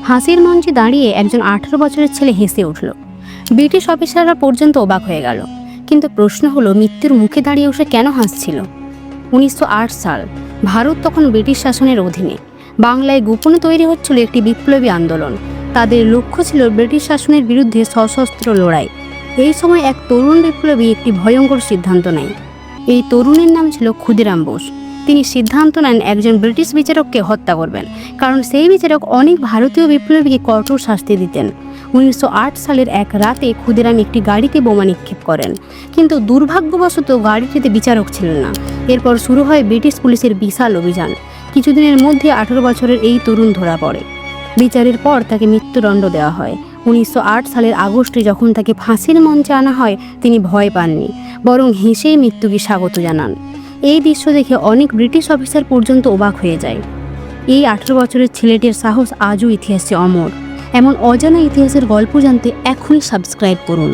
ফাঁসির মঞ্চে দাঁড়িয়ে একজন 18 বছরের ছেলে হেসে উঠল। ব্রিটিশ অফিসাররা পর্যন্ত অবাক হয়ে গেল। কিন্তু প্রশ্ন হলো, মৃত্যুর মুখে দাঁড়িয়ে সে কেন হাসছিল? 1908 সাল, ভারত তখন ব্রিটিশ শাসনের অধীনে। বাংলায় গোপনে তৈরি হচ্ছিল একটি বিপ্লবী আন্দোলন। তাদের লক্ষ্য ছিল ব্রিটিশ শাসনের বিরুদ্ধে সশস্ত্র লড়াই। এই সময় এক তরুণ বিপ্লবী একটি ভয়ঙ্কর সিদ্ধান্ত নেয়। এই তরুণের নাম ছিল ক্ষুদিরাম বোস। তিনি সিদ্ধান্ত নেন একজন ব্রিটিশ বিচারককে হত্যা করবেন, কারণ সেই বিচারক অনেক ভারতীয় বিপ্লবীকে কঠোর শাস্তি দিতেন। 1908 সালের এক রাতে ক্ষুদিরাম একটি গাড়িতে বোমা নিক্ষেপ করেন, কিন্তু দুর্ভাগ্যবশত গাড়িটিতে বিচারক ছিলেন না। এরপর শুরু হয় ব্রিটিশ পুলিশের বিশাল অভিযান। কিছুদিনের মধ্যে 18 বছরের এই তরুণ ধরা পড়ে। বিচারের পর তাকে মৃত্যুদণ্ড দেওয়া হয়। 1908 সালের আগস্টে যখন তাকে ফাঁসির মঞ্চে আনা হয়, তিনি ভয় পাননি, বরং হেসেই মৃত্যুকে স্বাগত জানান। এই দৃশ্য দেখে অনেক ব্রিটিশ অফিসার পর্যন্ত অবাক হয়ে যায়। এই 18 বছরের ছেলেটির সাহস আজও ইতিহাসে অমর। এমন অজানা ইতিহাসের গল্প জানতে এখনই সাবস্ক্রাইব করুন।